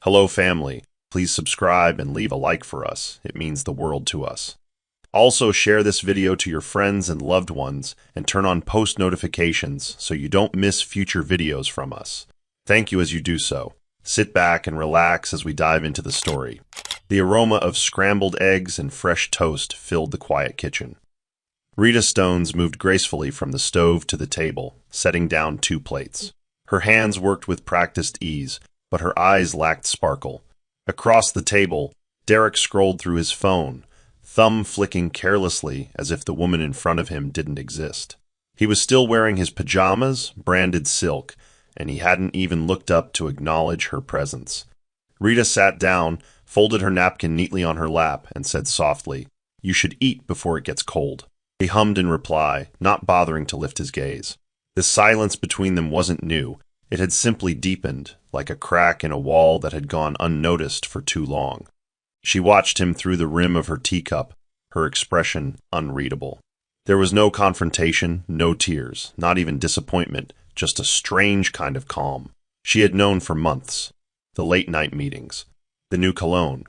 Hello, family. Please subscribe and leave a like for us. It means the world to us. Also, share this video to your friends and loved ones and turn on post notifications so you don't miss future videos from us. Thank you as you do so. Sit back and relax as we dive into the story. The aroma of scrambled eggs and fresh toast filled the quiet kitchen. Rita Stones moved gracefully from the stove to the table, setting down 2 plates. Her hands worked with practiced ease, but her eyes lacked sparkle. Across the table, Derek scrolled through his phone, thumb flicking carelessly as if the woman in front of him didn't exist. He was still wearing his pajamas, branded silk, and he hadn't even looked up to acknowledge her presence. Rita sat down, folded her napkin neatly on her lap, and said softly, "You should eat before it gets cold." He hummed in reply, not bothering to lift his gaze. The silence between them wasn't new. It had simply deepened, like a crack in a wall that had gone unnoticed for too long. She watched him through the rim of her teacup, her expression unreadable. There was no confrontation, no tears, not even disappointment, just a strange kind of calm. She had known for months. The late-night meetings, the new cologne,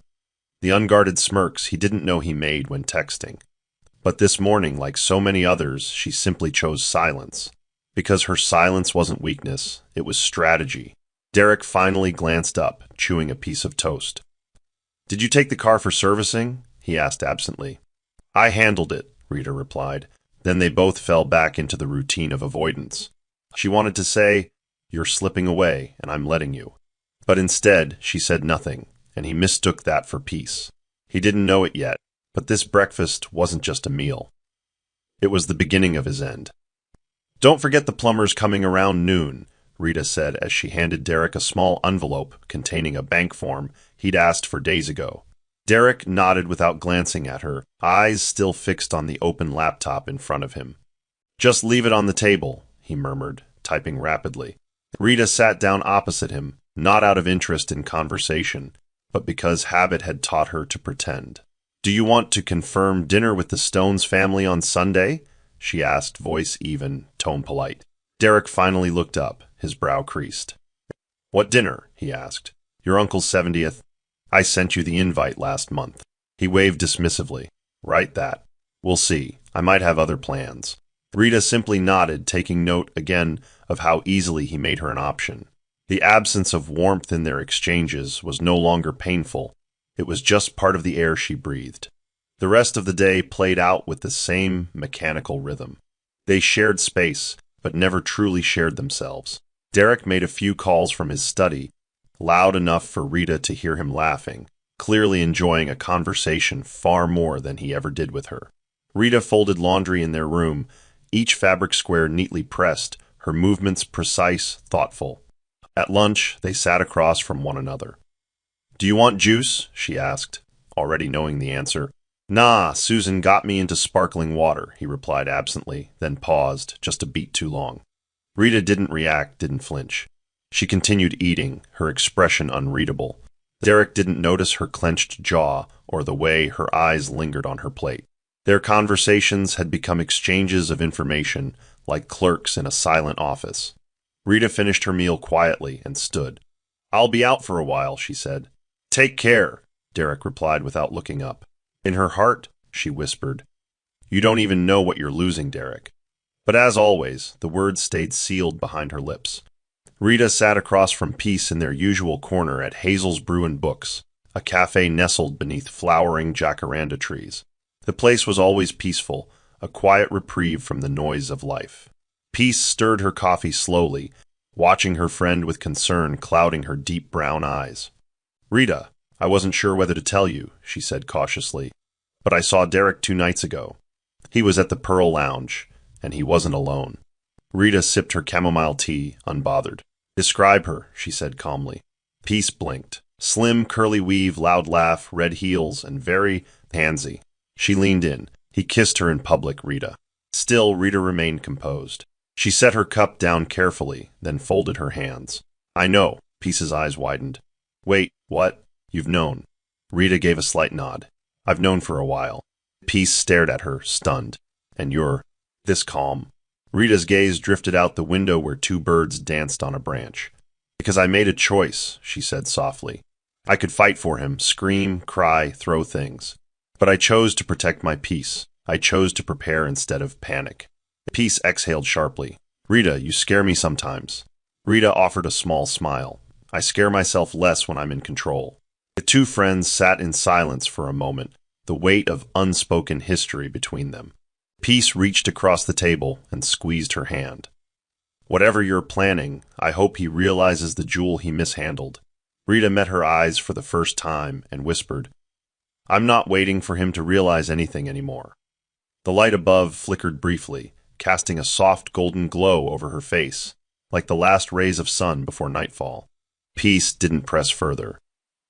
the unguarded smirks he didn't know he made when texting. But this morning, like so many others, she simply chose silence. Because her silence wasn't weakness, it was strategy. Derek finally glanced up, chewing a piece of toast. "Did you take the car for servicing?" he asked absently. "I handled it," Rita replied. Then they both fell back into the routine of avoidance. She wanted to say, "You're slipping away, and I'm letting you." But instead, she said nothing, and he mistook that for peace. He didn't know it yet, but this breakfast wasn't just a meal. It was the beginning of his end. "Don't forget the plumber's coming around noon," Rita said as she handed Derek a small envelope containing a bank form he'd asked for days ago. Derek nodded without glancing at her, eyes still fixed on the open laptop in front of him. "Just leave it on the table," he murmured, typing rapidly. Rita sat down opposite him, not out of interest in conversation, but because habit had taught her to pretend. "Do you want to confirm dinner with the Stones family on Sunday?" she asked, voice even, tone polite. Derek finally looked up, his brow creased. "What dinner?" he asked. "Your uncle's 70th? I sent you the invite last month." He waved dismissively. "Write that. We'll see. I might have other plans." Rita simply nodded, taking note again of how easily he made her an option. The absence of warmth in their exchanges was no longer painful. It was just part of the air she breathed. The rest of the day played out with the same mechanical rhythm. They shared space, but never truly shared themselves. Derek made a few calls from his study, loud enough for Rita to hear him laughing, clearly enjoying a conversation far more than he ever did with her. Rita folded laundry in their room, each fabric square neatly pressed, her movements precise, thoughtful. At lunch, they sat across from one another. "Do you want juice?" she asked, already knowing the answer. "Nah, Susan got me into sparkling water," he replied absently, then paused, just a beat too long. Rita didn't react, didn't flinch. She continued eating, her expression unreadable. Derek didn't notice her clenched jaw or the way her eyes lingered on her plate. Their conversations had become exchanges of information, like clerks in a silent office. Rita finished her meal quietly and stood. "I'll be out for a while," she said. "Take care," Derek replied without looking up. In her heart, she whispered, "You don't even know what you're losing, Derek." But as always, the words stayed sealed behind her lips. Rita sat across from Peace in their usual corner at Hazel's Brew and Books, a cafe nestled beneath flowering jacaranda trees. The place was always peaceful, a quiet reprieve from the noise of life. Peace stirred her coffee slowly, watching her friend with concern clouding her deep brown eyes. "Rita, I wasn't sure whether to tell you," she said cautiously, "but I saw Derek 2 nights ago. He was at the Pearl Lounge, and he wasn't alone." Rita sipped her chamomile tea, unbothered. "Describe her," she said calmly. Peace blinked. Slim, curly weave, loud laugh, red heels, and very handsy. She leaned in. He kissed her in public, Rita. Still, Rita remained composed. She set her cup down carefully, then folded her hands. "I know." Peace's eyes widened. "Wait, what? You've known?" Rita gave a slight nod. "I've known for a while." Peace stared at her, stunned. "And you're this calm?" Rita's gaze drifted out the window where 2 birds danced on a branch. "Because I made a choice," she said softly. I could fight for him, scream, cry, throw things. But I chose to protect my peace. I chose to prepare instead of panic. Peace exhaled sharply. Rita, you scare me sometimes. Rita offered a small smile. I scare myself less when I'm in control. The two friends sat in silence for a moment, the weight of unspoken history between them. Peace reached across the table and squeezed her hand. Whatever you're planning, I hope he realizes the jewel he mishandled. Rita met her eyes for the first time and whispered, I'm not waiting for him to realize anything anymore. The light above flickered briefly, casting a soft golden glow over her face, like the last rays of sun before nightfall. Peace didn't press further.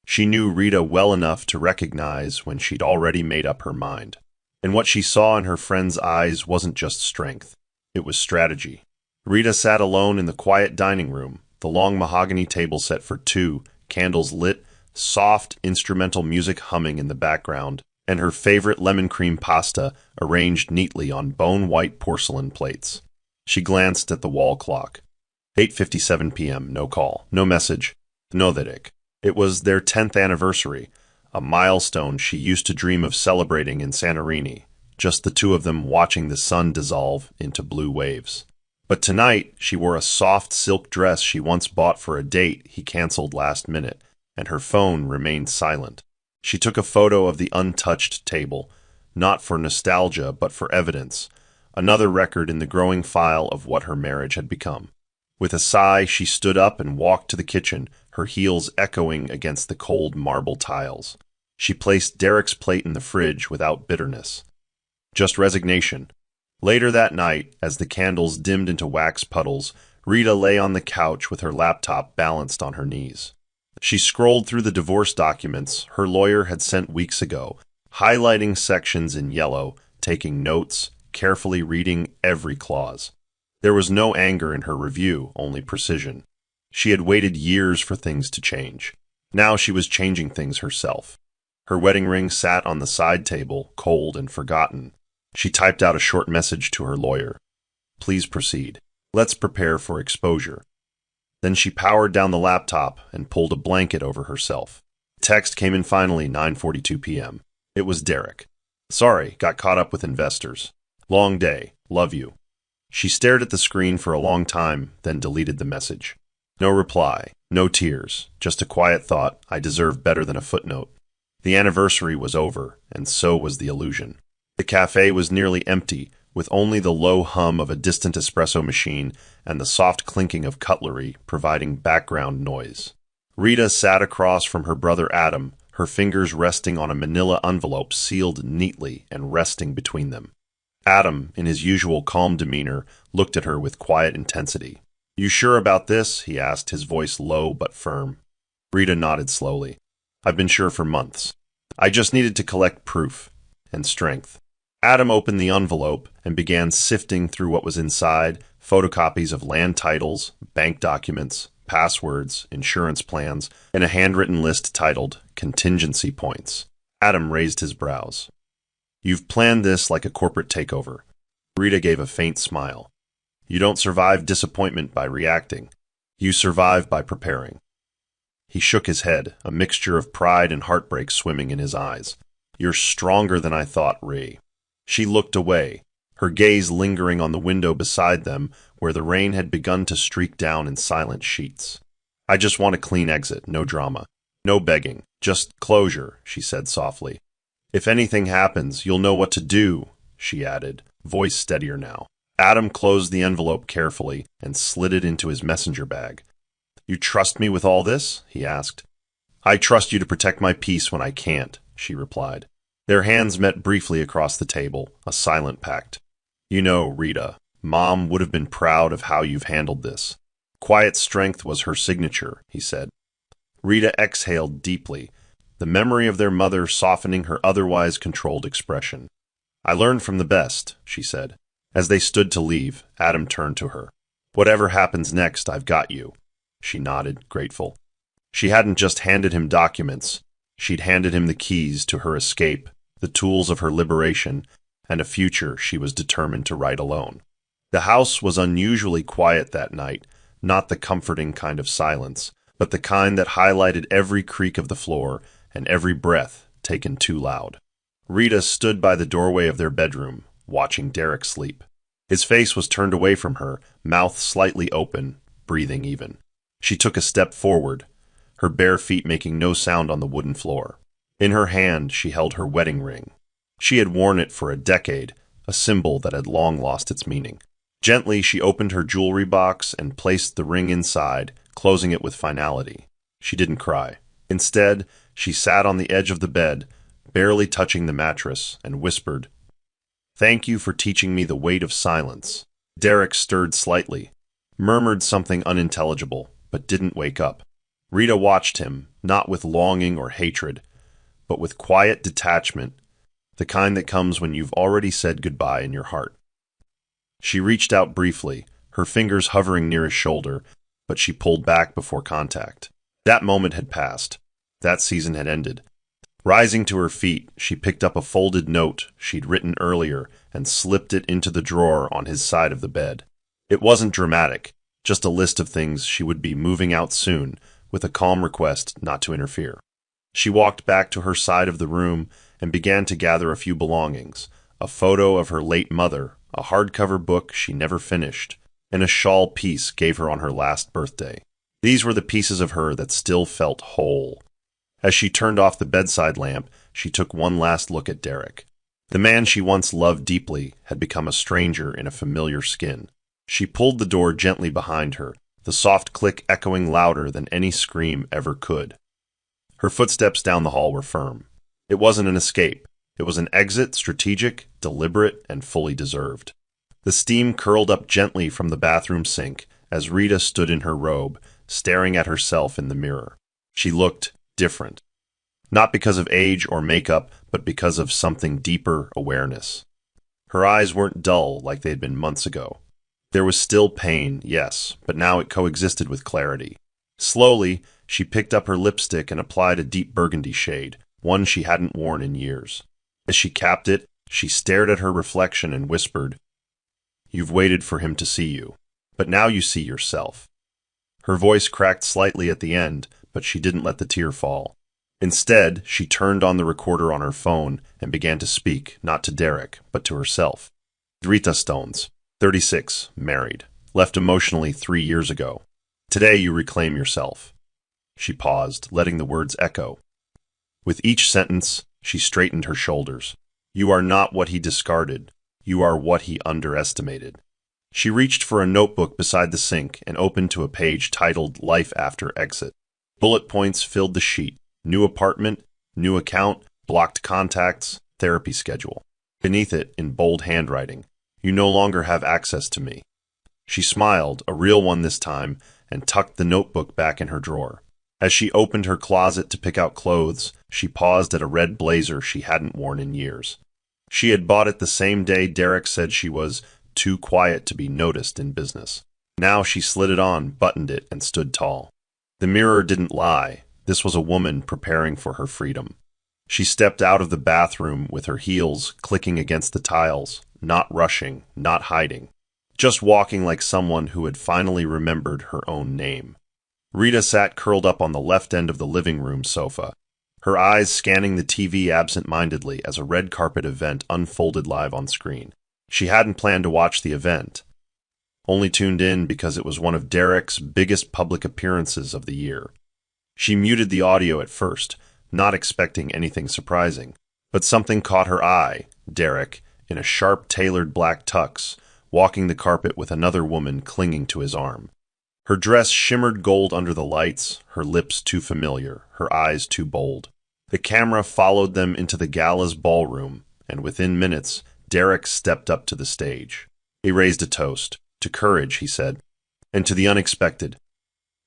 She knew Rita well enough to recognize when she'd already made up her mind. And what she saw in her friend's eyes wasn't just strength. It was strategy. Rita sat alone in the quiet dining room, the long mahogany table set for two, candles lit, soft instrumental music humming in the background, and her favorite lemon cream pasta arranged neatly on bone-white porcelain plates. She glanced at the wall clock. 8:57 p.m., no call, no message, no Derek. It was their 10th anniversary, a milestone she used to dream of celebrating in Santorini, just the two of them watching the sun dissolve into blue waves. But tonight, she wore a soft silk dress she once bought for a date he canceled last minute, and her phone remained silent. She took a photo of the untouched table, not for nostalgia but for evidence, another record in the growing file of what her marriage had become. With a sigh, she stood up and walked to the kitchen, her heels echoing against the cold marble tiles. She placed Derek's plate in the fridge without bitterness. Just resignation. Later that night, as the candles dimmed into wax puddles, Rita lay on the couch with her laptop balanced on her knees. She scrolled through the divorce documents her lawyer had sent weeks ago, highlighting sections in yellow, taking notes, carefully reading every clause. There was no anger in her review, only precision. She had waited years for things to change. Now she was changing things herself. Her wedding ring sat on the side table, cold and forgotten. She typed out a short message to her lawyer. Please proceed. Let's prepare for exposure. Then she powered down the laptop and pulled a blanket over herself. Text came in finally, 9:42 p.m. It was Derek. Sorry, got caught up with investors. Long day. Love you. She stared at the screen for a long time, then deleted the message. No reply, no tears, just a quiet thought, I deserve better than a footnote. The anniversary was over, and so was the illusion. The cafe was nearly empty, with only the low hum of a distant espresso machine and the soft clinking of cutlery providing background noise. Rita sat across from her brother Adam, her fingers resting on a manila envelope sealed neatly and resting between them. Adam, in his usual calm demeanor, looked at her with quiet intensity. You sure about this? He asked, his voice low but firm. Rita nodded slowly. I've been sure for months. I just needed to collect proof and strength. Adam opened the envelope and began sifting through what was inside, photocopies of land titles, bank documents, passwords, insurance plans, and a handwritten list titled Contingency Points. Adam raised his brows. You've planned this like a corporate takeover. Rita gave a faint smile. You don't survive disappointment by reacting. You survive by preparing. He shook his head, a mixture of pride and heartbreak swimming in his eyes. You're stronger than I thought, Ree. She looked away, her gaze lingering on the window beside them where the rain had begun to streak down in silent sheets. I just want a clean exit, no drama. No begging, just closure, she said softly. If anything happens, you'll know what to do, she added, voice steadier now. Adam closed the envelope carefully and slid it into his messenger bag. You trust me with all this? He asked. I trust you to protect my peace when I can't, she replied. Their hands met briefly across the table, a silent pact. You know, Rita, Mom would have been proud of how you've handled this. Quiet strength was her signature, he said. Rita exhaled deeply, the memory of their mother softening her otherwise controlled expression. I learned from the best, she said. As they stood to leave, Adam turned to her. Whatever happens next, I've got you. She nodded, grateful. She hadn't just handed him documents. She'd handed him the keys to her escape, the tools of her liberation, and a future she was determined to write alone. The house was unusually quiet that night, not the comforting kind of silence, but the kind that highlighted every creak of the floor and every breath taken too loud. Rita stood by the doorway of their bedroom, watching Derek sleep. His face was turned away from her, mouth slightly open, breathing even. She took a step forward, her bare feet making no sound on the wooden floor. In her hand, she held her wedding ring. She had worn it for a decade, a symbol that had long lost its meaning. Gently, she opened her jewelry box and placed the ring inside, closing it with finality. She didn't cry. Instead, she sat on the edge of the bed, barely touching the mattress, and whispered, "Thank you for teaching me the weight of silence." Derek stirred slightly, murmured something unintelligible, but didn't wake up. Rita watched him, not with longing or hatred, but with quiet detachment, the kind that comes when you've already said goodbye in your heart. She reached out briefly, her fingers hovering near his shoulder, but she pulled back before contact. That moment had passed. That season had ended. Rising to her feet, she picked up a folded note she'd written earlier and slipped it into the drawer on his side of the bed. It wasn't dramatic, just a list of things she would be moving out soon, with a calm request not to interfere. She walked back to her side of the room and began to gather a few belongings: a photo of her late mother, a hardcover book she never finished, and a shawl piece gave her on her last birthday. These were the pieces of her that still felt whole. As she turned off the bedside lamp, she took one last look at Derek. The man she once loved deeply had become a stranger in a familiar skin. She pulled the door gently behind her, the soft click echoing louder than any scream ever could. Her footsteps down the hall were firm. It wasn't an escape. It was an exit, strategic, deliberate, and fully deserved. The steam curled up gently from the bathroom sink as Rita stood in her robe, staring at herself in the mirror. She looked different. Not because of age or makeup, but because of something deeper: awareness. Her eyes weren't dull like they'd been months ago. There was still pain, yes, but now it coexisted with clarity. Slowly, she picked up her lipstick and applied a deep burgundy shade, one she hadn't worn in years. As she capped it, she stared at her reflection and whispered, "You've waited for him to see you, but now you see yourself." Her voice cracked slightly at the end, but she didn't let the tear fall. Instead, she turned on the recorder on her phone and began to speak, not to Derek, but to herself. Rita Stones, 36, married, left emotionally 3 years ago. Today you reclaim yourself. She paused, letting the words echo. With each sentence, she straightened her shoulders. You are not what he discarded. You are what he underestimated. She reached for a notebook beside the sink and opened to a page titled Life After Exit. Bullet points filled the sheet. New apartment, new account, blocked contacts, therapy schedule. Beneath it, in bold handwriting, you no longer have access to me. She smiled, a real one this time, and tucked the notebook back in her drawer. As she opened her closet to pick out clothes, she paused at a red blazer she hadn't worn in years. She had bought it the same day Derek said she was too quiet to be noticed in business. Now she slid it on, buttoned it, and stood tall. The mirror didn't lie. This was a woman preparing for her freedom. She stepped out of the bathroom with her heels clicking against the tiles, not rushing, not hiding, just walking like someone who had finally remembered her own name. Rita sat curled up on the left end of the living room sofa, her eyes scanning the TV absent-mindedly as a red carpet event unfolded live on screen. She hadn't planned to watch the event, only tuned in because it was one of Derek's biggest public appearances of the year. She muted the audio at first, not expecting anything surprising, but something caught her eye: Derek, in a sharp, tailored black tux, walking the carpet with another woman clinging to his arm. Her dress shimmered gold under the lights, her lips too familiar, her eyes too bold. The camera followed them into the gala's ballroom, and within minutes, Derek stepped up to the stage. He raised a toast. To courage, he said, and to the unexpected.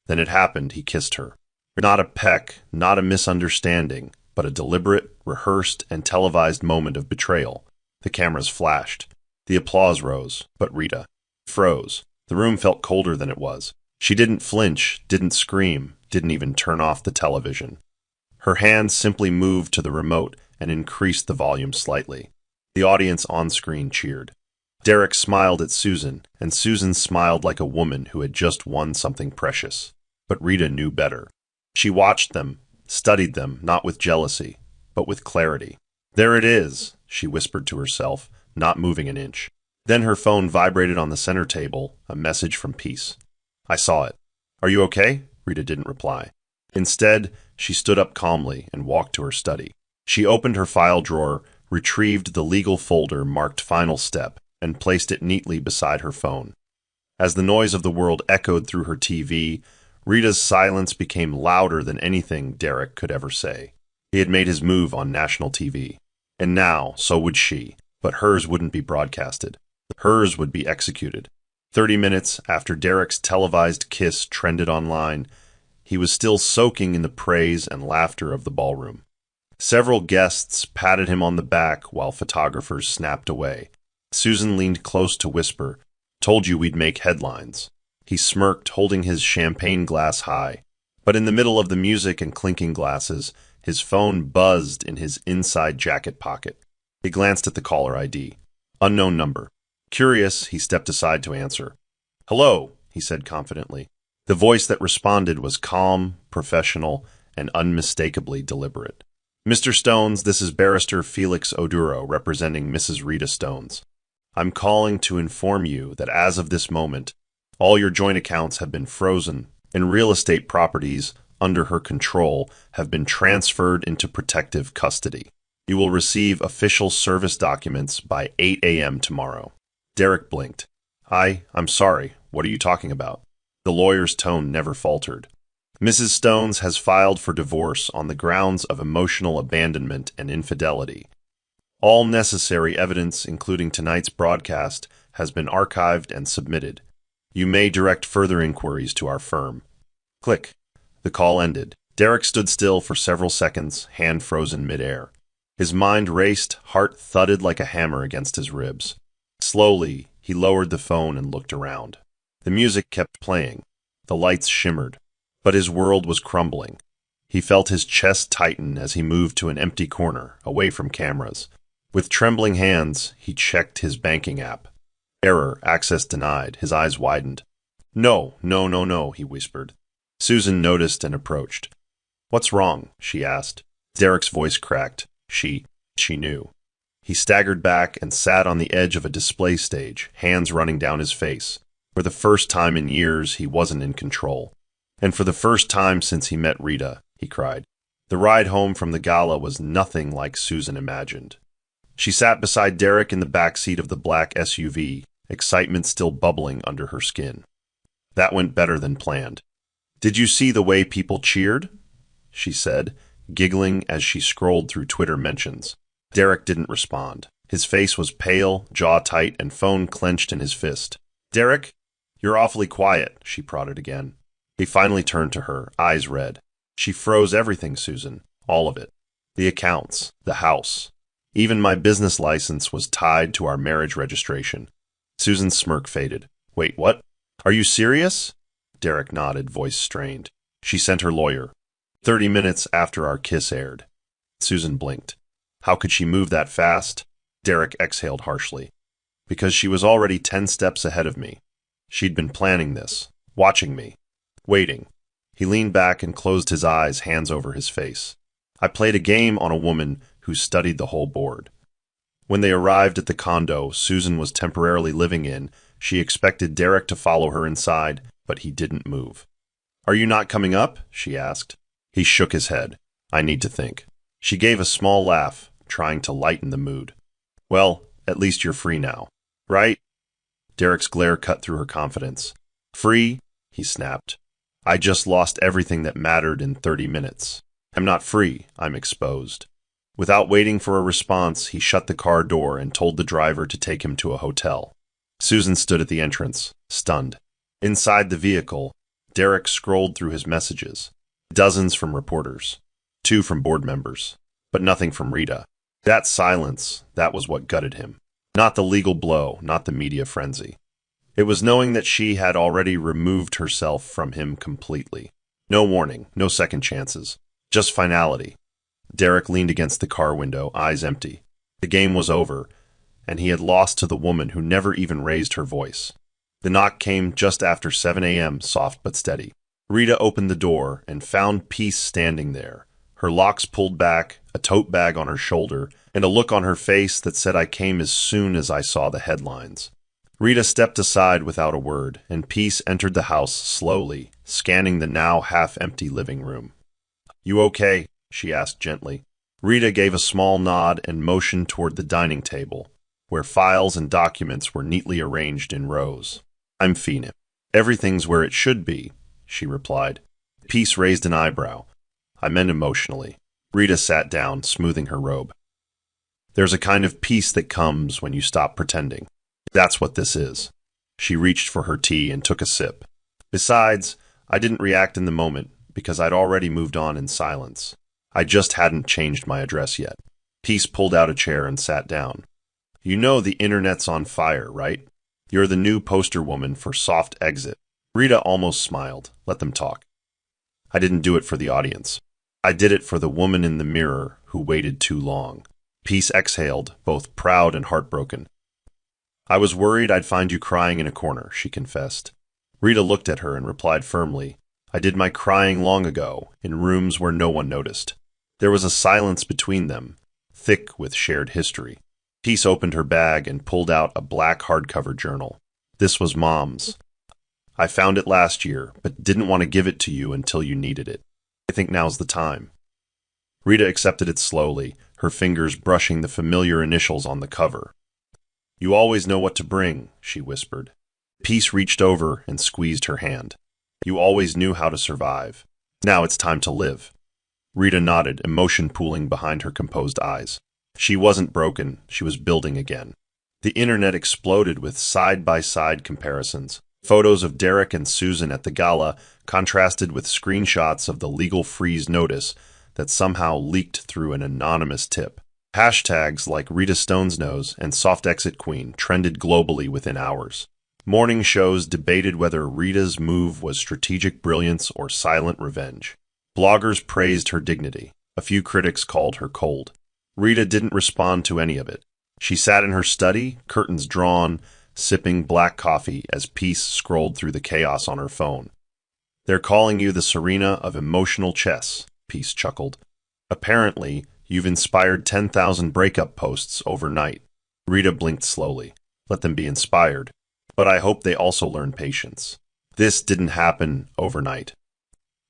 Then it happened, he kissed her. Not a peck, not a misunderstanding, but a deliberate, rehearsed, and televised moment of betrayal. The cameras flashed. The applause rose, but Rita froze. The room felt colder than it was. She didn't flinch, didn't scream, didn't even turn off the television. Her hand simply moved to the remote and increased the volume slightly. The audience on screen cheered. Derek smiled at Susan, and Susan smiled like a woman who had just won something precious. But Rita knew better. She watched them, studied them, not with jealousy, but with clarity. "There it is," she whispered to herself, not moving an inch. Then her phone vibrated on the center table, a message from Peace. "I saw it." "Are you okay?" Rita didn't reply. Instead, she stood up calmly and walked to her study. She opened her file drawer, retrieved the legal folder marked Final Step, and placed it neatly beside her phone. As the noise of the world echoed through her TV, Rita's silence became louder than anything Derek could ever say. He had made his move on national TV. And now, so would she, but hers wouldn't be broadcasted. Hers would be executed. 30 minutes after Derek's televised kiss trended online, he was still soaking in the praise and laughter of the ballroom. Several guests patted him on the back while photographers snapped away. Susan leaned close to whisper, "Told you we'd make headlines." He smirked, holding his champagne glass high. But in the middle of the music and clinking glasses, his phone buzzed in his inside jacket pocket. He glanced at the caller ID. Unknown number. Curious, he stepped aside to answer. "Hello," he said confidently. The voice that responded was calm, professional, and unmistakably deliberate. "Mr. Stones, this is Barrister Felix Oduro, representing Mrs. Rita Stones. I'm calling to inform you that as of this moment, all your joint accounts have been frozen, and real estate properties under her control have been transferred into protective custody. You will receive official service documents by 8 a.m. tomorrow." Derek blinked. I'm sorry. What are you talking about?" The lawyer's tone never faltered. "Mrs. Stones has filed for divorce on the grounds of emotional abandonment and infidelity. All necessary evidence, including tonight's broadcast, has been archived and submitted. You may direct further inquiries to our firm." Click. The call ended. Derek stood still for several seconds, hand frozen midair. His mind raced, heart thudded like a hammer against his ribs. Slowly, he lowered the phone and looked around. The music kept playing. The lights shimmered. But his world was crumbling. He felt his chest tighten as he moved to an empty corner, away from cameras. With trembling hands, he checked his banking app. Error, access denied. His eyes widened. No, he whispered. Susan noticed and approached. "What's wrong?" she asked. Derek's voice cracked. She knew. He staggered back and sat on the edge of a display stage, hands running down his face. For the first time in years, he wasn't in control. And for the first time since he met Rita, he cried. The ride home from the gala was nothing like Susan imagined. She sat beside Derek in the back seat of the black SUV, excitement still bubbling under her skin. "That went better than planned." "Did you see the way people cheered?" she said, giggling as she scrolled through Twitter mentions. Derek didn't respond. His face was pale, jaw tight, and phone clenched in his fist. "Derek, you're awfully quiet," she prodded again. He finally turned to her, eyes red. "She froze everything, Susan. All of it. The accounts, the house. Even my business license was tied to our marriage registration." Susan's smirk faded. "Wait, what? Are you serious?" Derek nodded, voice strained. "She sent her lawyer. 30 minutes after our kiss aired." Susan blinked. How could she move that fast? Derek exhaled harshly. Because she was already 10 steps ahead of me. She'd been planning this, watching me, waiting. He leaned back and closed his eyes, hands over his face. I played a game on a woman who studied the whole board. When they arrived at the condo Susan was temporarily living in, she expected Derek to follow her inside, but he didn't move. "Are you not coming up?" she asked. He shook his head. "I need to think." She gave a small laugh, trying to lighten the mood. "Well, at least you're free now, right?" Derek's glare cut through her confidence. "Free?" he snapped. "I just lost everything that mattered in 30 minutes. I'm not free, I'm exposed." Without waiting for a response, he shut the car door and told the driver to take him to a hotel. Susan stood at the entrance, stunned. Inside the vehicle, Derek scrolled through his messages. Dozens from reporters, 2 from board members, but nothing from Rita. That silence, that was what gutted him. Not the legal blow, not the media frenzy. It was knowing that she had already removed herself from him completely. No warning, no second chances, just finality. Derek leaned against the car window, eyes empty. The game was over, and he had lost to the woman who never even raised her voice. The knock came just after 7 a.m., soft but steady. Rita opened the door and found Peace standing there, her locks pulled back, a tote bag on her shoulder, and a look on her face that said, "I came as soon as I saw the headlines." Rita stepped aside without a word, and Peace entered the house slowly, scanning the now half-empty living room. "You okay?" she asked gently. Rita gave a small nod and motioned toward the dining table, where files and documents were neatly arranged in rows. "I'm fine. Everything's where it should be," she replied. Peace raised an eyebrow. "I meant emotionally." Rita sat down, smoothing her robe. "There's a kind of peace that comes when you stop pretending. That's what this is." She reached for her tea and took a sip. "Besides, I didn't react in the moment because I'd already moved on in silence. I just hadn't changed my address yet." Peace pulled out a chair and sat down. "You know the internet's on fire, right? You're the new poster woman for soft exit." Rita almost smiled. Let them talk. "I didn't do it for the audience. I did it for the woman in the mirror who waited too long." Peace exhaled, both proud and heartbroken. "I was worried I'd find you crying in a corner," she confessed. Rita looked at her and replied firmly, "I did my crying long ago, in rooms where no one noticed." There was a silence between them, thick with shared history. Peace opened her bag and pulled out a black hardcover journal. "This was Mom's. I found it last year, but didn't want to give it to you until you needed it. I think now's the time." Rita accepted it slowly, her fingers brushing the familiar initials on the cover. "You always know what to bring," she whispered. Peace reached over and squeezed her hand. "You always knew how to survive. Now it's time to live." Rita nodded, emotion pooling behind her composed eyes. She wasn't broken, she was building again. The internet exploded with side-by-side comparisons. Photos of Derek and Susan at the gala contrasted with screenshots of the legal freeze notice that somehow leaked through an anonymous tip. Hashtags like Rita Stone's Nose and Soft Exit Queen trended globally within hours. Morning shows debated whether Rita's move was strategic brilliance or silent revenge. Bloggers praised her dignity. A few critics called her cold. Rita didn't respond to any of it. She sat in her study, curtains drawn, sipping black coffee as Peace scrolled through the chaos on her phone. "They're calling you the Serena of emotional chess," Peace chuckled. "Apparently, you've inspired 10,000 breakup posts overnight." Rita blinked slowly. "Let them be inspired. But I hope they also learn patience. This didn't happen overnight."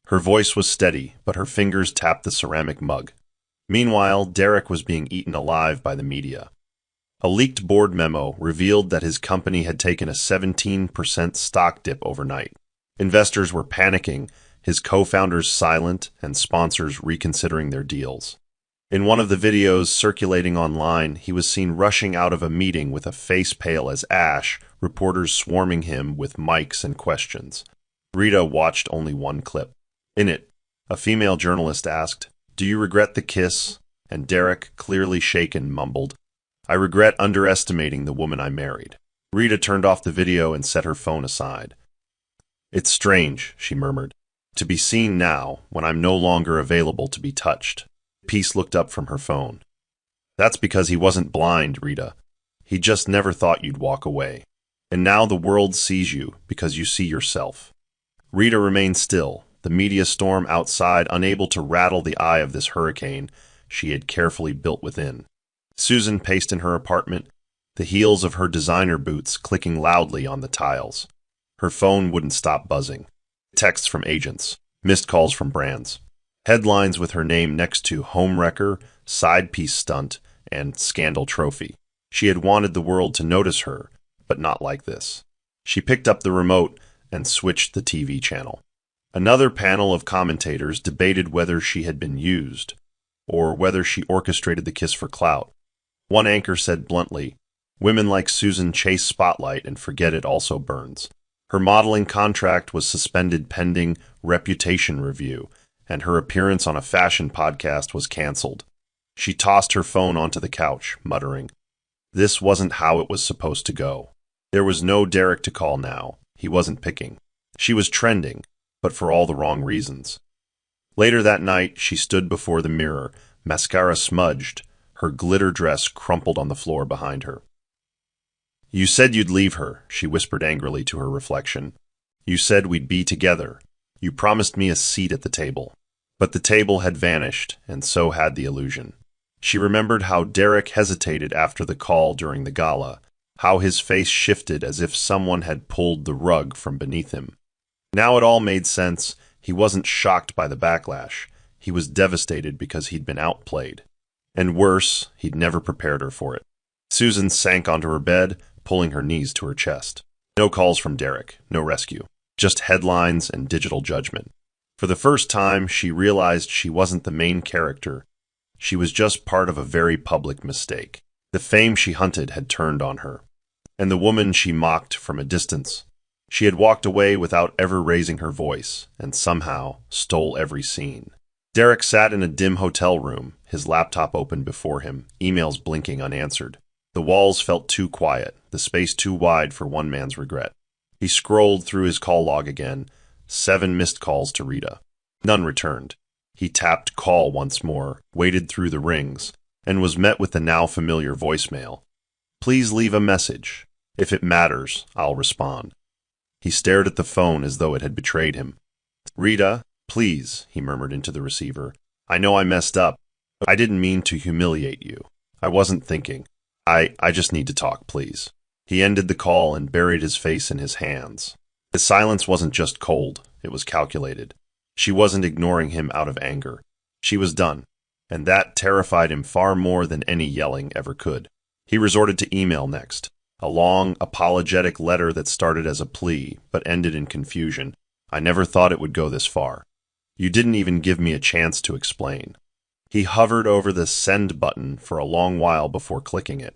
Her voice was steady, but her fingers tapped the ceramic mug. Meanwhile, Derek was being eaten alive by the media. A leaked board memo revealed that his company had taken a 17% stock dip overnight. Investors were panicking, his co-founders silent, and sponsors reconsidering their deals. In one of the videos circulating online, he was seen rushing out of a meeting with a face pale as ash, reporters swarming him with mics and questions. Rita watched only one clip. In it, a female journalist asked, "Do you regret the kiss?" And Derek, clearly shaken, mumbled, "I regret underestimating the woman I married." Rita turned off the video and set her phone aside. "It's strange," she murmured, "to be seen now when I'm no longer available to be touched." Peace looked up from her phone. "That's because he wasn't blind, Rita. He just never thought you'd walk away. And now the world sees you because you see yourself." Rita remained still, the media storm outside unable to rattle the eye of this hurricane she had carefully built within. Susan paced in her apartment, the heels of her designer boots clicking loudly on the tiles. Her phone wouldn't stop buzzing. Texts from agents, missed calls from brands. Headlines with her name next to Home Wrecker, Side Piece Stunt, and Scandal Trophy. She had wanted the world to notice her, but not like this. She picked up the remote and switched the TV channel. Another panel of commentators debated whether she had been used, or whether she orchestrated the kiss for clout. One anchor said bluntly, "Women like Susan chase spotlight and forget it also burns." Her modeling contract was suspended pending reputation review, and her appearance on a fashion podcast was canceled. She tossed her phone onto the couch, muttering, "This wasn't how it was supposed to go." There was no Derek to call now. He wasn't picking. She was trending, but for all the wrong reasons. Later that night, she stood before the mirror, mascara smudged, her glitter dress crumpled on the floor behind her. "You said you'd leave her," she whispered angrily to her reflection. "You said we'd be together. You promised me a seat at the table. But the table had vanished, and so had the illusion. She remembered how Derek hesitated after the call during the gala, how his face shifted as if someone had pulled the rug from beneath him. Now it all made sense. He wasn't shocked by the backlash. He was devastated because he'd been outplayed. And worse, he'd never prepared her for it. Susan sank onto her bed, pulling her knees to her chest. No calls from Derek, no rescue. Just headlines and digital judgment. For the first time, she realized she wasn't the main character. She was just part of a very public mistake. The fame she hunted had turned on her. And the woman she mocked from a distance. She had walked away without ever raising her voice, and somehow stole every scene. Derek sat in a dim hotel room, his laptop open before him, emails blinking unanswered. The walls felt too quiet, the space too wide for one man's regret. He scrolled through his call log again, 7 missed calls to Rita. None returned. He tapped call once more, waited through the rings, and was met with the now familiar voicemail. Please leave a message. If it matters, I'll respond. He stared at the phone as though it had betrayed him. Rita, please, he murmured into the receiver. I know I messed up. I didn't mean to humiliate you. I wasn't thinking. I just need to talk, please. He ended the call and buried his face in his hands. His silence wasn't just cold, it was calculated. She wasn't ignoring him out of anger. She was done, and that terrified him far more than any yelling ever could. He resorted to email next, a long, apologetic letter that started as a plea, but ended in confusion. I never thought it would go this far. You didn't even give me a chance to explain. He hovered over the send button for a long while before clicking it.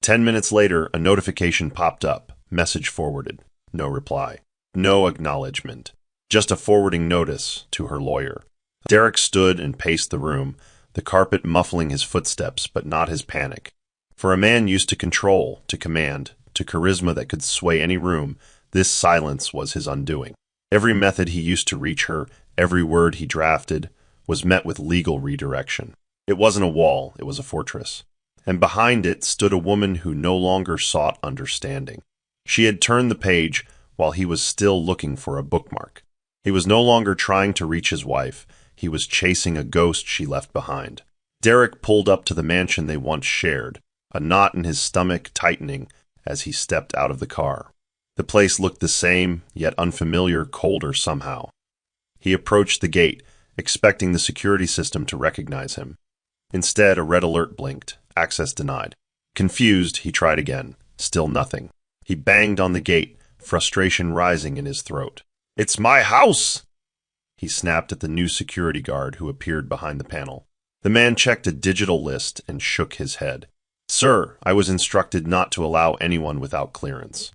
10 minutes later, a notification popped up, message forwarded. No reply. No acknowledgement. Just a forwarding notice to her lawyer. Derek stood and paced the room, the carpet muffling his footsteps, but not his panic. For a man used to control, to command, to charisma that could sway any room, this silence was his undoing. Every method he used to reach her, every word he drafted, was met with legal redirection. It wasn't a wall, it was a fortress. And behind it stood a woman who no longer sought understanding. She had turned the page while he was still looking for a bookmark. He was no longer trying to reach his wife. He was chasing a ghost she left behind. Derek pulled up to the mansion they once shared, a knot in his stomach tightening as he stepped out of the car. The place looked the same, yet unfamiliar, colder somehow. He approached the gate, expecting the security system to recognize him. Instead, a red alert blinked. Access denied. Confused, he tried again. Still nothing. He banged on the gate, frustration rising in his throat. It's my house! He snapped at the new security guard who appeared behind the panel. The man checked a digital list and shook his head. Sir, I was instructed not to allow anyone without clearance.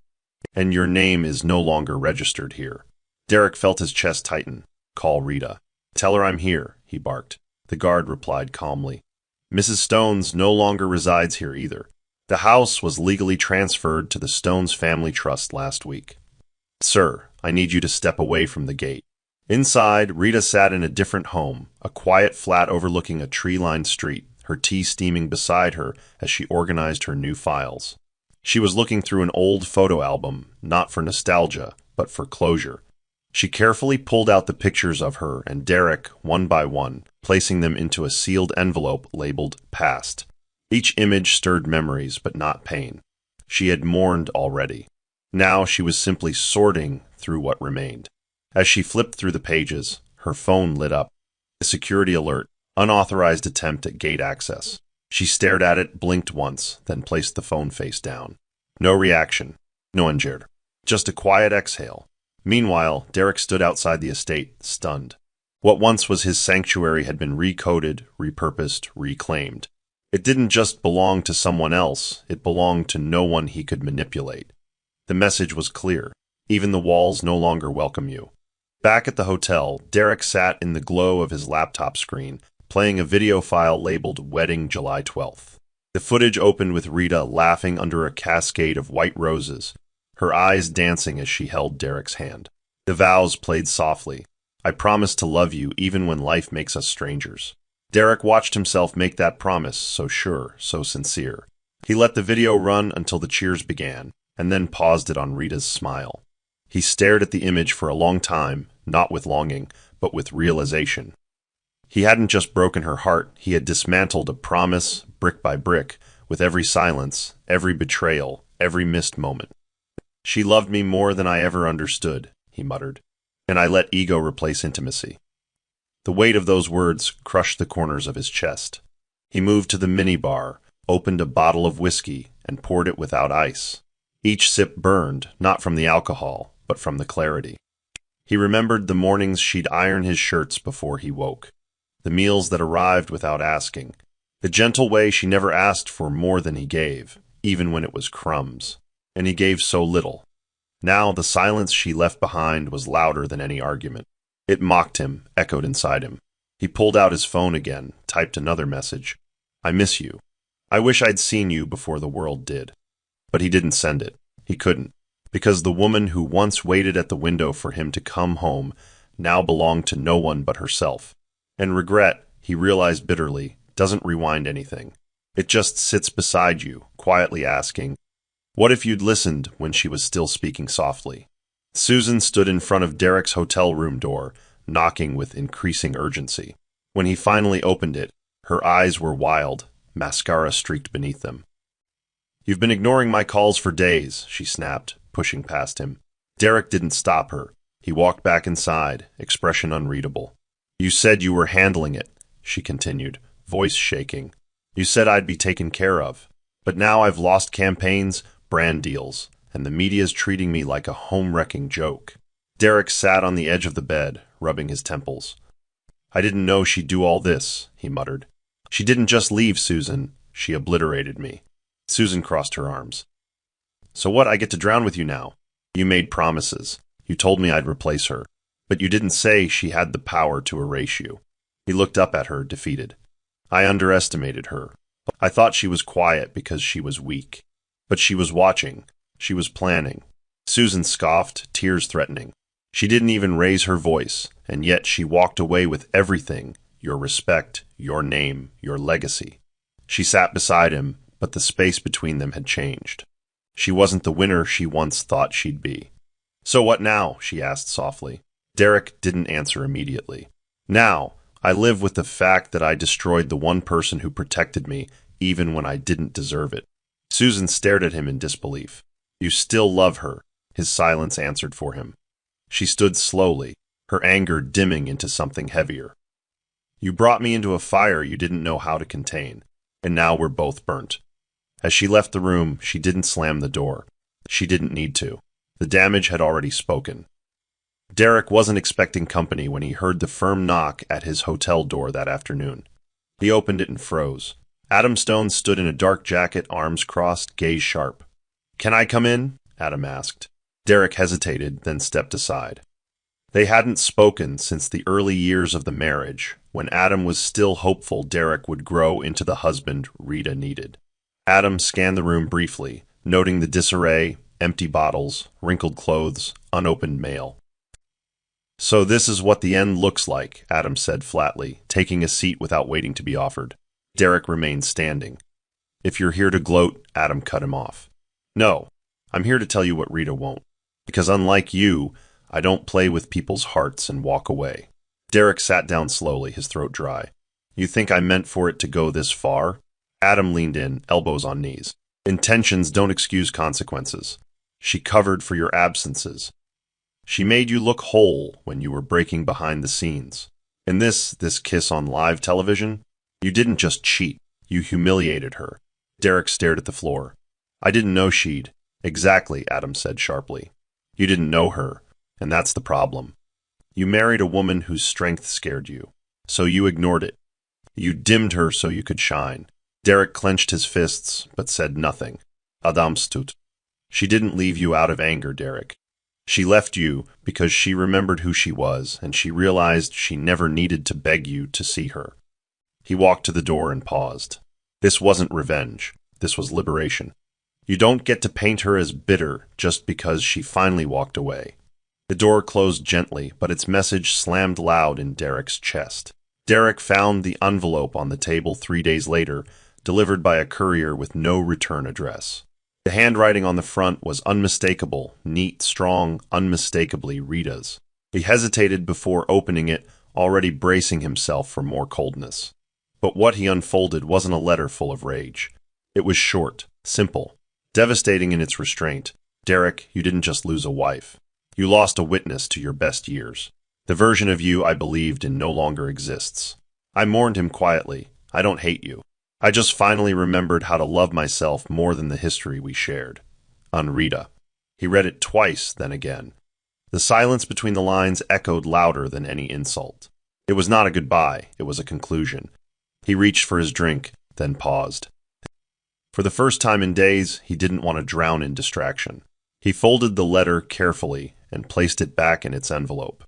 And your name is no longer registered here. Derek felt his chest tighten. Call Rita. Tell her I'm here, he barked. The guard replied calmly. Mrs. Stones no longer resides here either. The house was legally transferred to the Stones family trust last week. Sir, I need you to step away from the gate. Inside, Rita sat in a different home, a quiet flat overlooking a tree-lined street, her tea steaming beside her as she organized her new files. She was looking through an old photo album, not for nostalgia, but for closure. She carefully pulled out the pictures of her and Derek, one by one, placing them into a sealed envelope labeled Past. Each image stirred memories, but not pain. She had mourned already. Now she was simply sorting through what remained. As she flipped through the pages, her phone lit up. A security alert, unauthorized attempt at gate access. She stared at it, blinked once, then placed the phone face down. No reaction. No one jeered. Just a quiet exhale. Meanwhile, Derek stood outside the estate, stunned. What once was his sanctuary had been recoded, repurposed, reclaimed. It didn't just belong to someone else, it belonged to no one he could manipulate. The message was clear. Even the walls no longer welcome you. Back at the hotel, Derek sat in the glow of his laptop screen, playing a video file labeled Wedding July 12th. The footage opened with Rita laughing under a cascade of white roses, her eyes dancing as she held Derek's hand. The vows played softly. I promise to love you even when life makes us strangers. Derek watched himself make that promise, so sure, so sincere. He let the video run until the cheers began, and then paused it on Rita's smile. He stared at the image for a long time, not with longing, but with realization. He hadn't just broken her heart, he had dismantled a promise, brick by brick, with every silence, every betrayal, every missed moment. She loved me more than I ever understood, he muttered, and I let ego replace intimacy. The weight of those words crushed the corners of his chest. He moved to the minibar, opened a bottle of whiskey, and poured it without ice. Each sip burned, not from the alcohol, but from the clarity. He remembered the mornings she'd iron his shirts before he woke, the meals that arrived without asking, the gentle way she never asked for more than he gave, even when it was crumbs. And he gave so little. Now the silence she left behind was louder than any argument. It mocked him, echoed inside him. He pulled out his phone again, typed another message. I miss you. I wish I'd seen you before the world did. But he didn't send it. He couldn't. Because the woman who once waited at the window for him to come home now belonged to no one but herself. And regret, he realized bitterly, doesn't rewind anything. It just sits beside you, quietly asking, what if you'd listened when she was still speaking softly? Susan stood in front of Derek's hotel room door, knocking with increasing urgency. When he finally opened it, her eyes were wild, mascara streaked beneath them. You've been ignoring my calls for days, she snapped, pushing past him. Derek didn't stop her. He walked back inside, expression unreadable. You said you were handling it, she continued, voice shaking. You said I'd be taken care of. But now I've lost campaigns, brand deals, and the media's treating me like a home-wrecking joke. Derek sat on the edge of the bed, rubbing his temples. I didn't know she'd do all this, he muttered. She didn't just leave, Susan. She obliterated me. Susan crossed her arms. So what, I get to drown with you now? You made promises. You told me I'd replace her. But you didn't say she had the power to erase you. He looked up at her, defeated. I underestimated her. I thought she was quiet because she was weak. But she was watching. She was planning. Susan scoffed, tears threatening. She didn't even raise her voice, and yet she walked away with everything, your respect, your name, your legacy. She sat beside him, but the space between them had changed. She wasn't the winner she once thought she'd be. So what now? She asked softly. Derek didn't answer immediately. Now, I live with the fact that I destroyed the one person who protected me, even when I didn't deserve it. Susan stared at him in disbelief. You still love her, his silence answered for him. She stood slowly, her anger dimming into something heavier. You brought me into a fire you didn't know how to contain, and now we're both burnt. As she left the room, she didn't slam the door. She didn't need to. The damage had already spoken. Derek wasn't expecting company when he heard the firm knock at his hotel door that afternoon. He opened it and froze. Adam Stone stood in a dark jacket, arms crossed, gaze sharp. Can I come in? Adam asked. Derek hesitated, then stepped aside. They hadn't spoken since the early years of the marriage, when Adam was still hopeful Derek would grow into the husband Rita needed. Adam scanned the room briefly, noting the disarray, empty bottles, wrinkled clothes, unopened mail. So this is what the end looks like, Adam said flatly, taking a seat without waiting to be offered. Derek remained standing. If you're here to gloat, Adam cut him off. No, I'm here to tell you what Rita won't. Because unlike you, I don't play with people's hearts and walk away. Derek sat down slowly, his throat dry. You think I meant for it to go this far? Adam leaned in, elbows on knees. Intentions don't excuse consequences. She covered for your absences. She made you look whole when you were breaking behind the scenes. In this kiss on live television, you didn't just cheat, you humiliated her. Derek stared at the floor. I didn't know she'd. Exactly, Adam said sharply. You didn't know her, and that's the problem. You married a woman whose strength scared you, so you ignored it. You dimmed her so you could shine. Derek clenched his fists, but said nothing. Adamstut. She didn't leave you out of anger, Derek. She left you because she remembered who she was, and she realized she never needed to beg you to see her. He walked to the door and paused. This wasn't revenge. This was liberation. You don't get to paint her as bitter just because she finally walked away. The door closed gently, but its message slammed loud in Derek's chest. Derek found the envelope on the table 3 days later, delivered by a courier with no return address. The handwriting on the front was unmistakable, neat, strong, unmistakably Rita's. He hesitated before opening it, already bracing himself for more coldness. But what he unfolded wasn't a letter full of rage. It was short, simple, devastating in its restraint. Derek, you didn't just lose a wife. You lost a witness to your best years. The version of you I believed in no longer exists. I mourned him quietly. I don't hate you. I just finally remembered how to love myself more than the history we shared. On Rita. He read it twice, then again. The silence between the lines echoed louder than any insult. It was not a goodbye, it was a conclusion. He reached for his drink, then paused. For the first time in days, he didn't want to drown in distraction. He folded the letter carefully and placed it back in its envelope.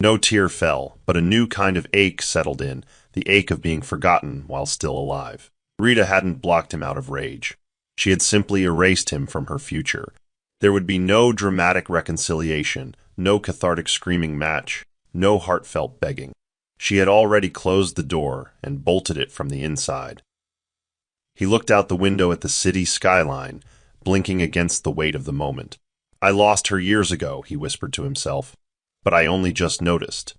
No tear fell, but a new kind of ache settled in, the ache of being forgotten while still alive. Rita hadn't blocked him out of rage. She had simply erased him from her future. There would be no dramatic reconciliation, no cathartic screaming match, no heartfelt begging. She had already closed the door and bolted it from the inside. He looked out the window at the city skyline, blinking against the weight of the moment. I lost her years ago, he whispered to himself, but I only just noticed.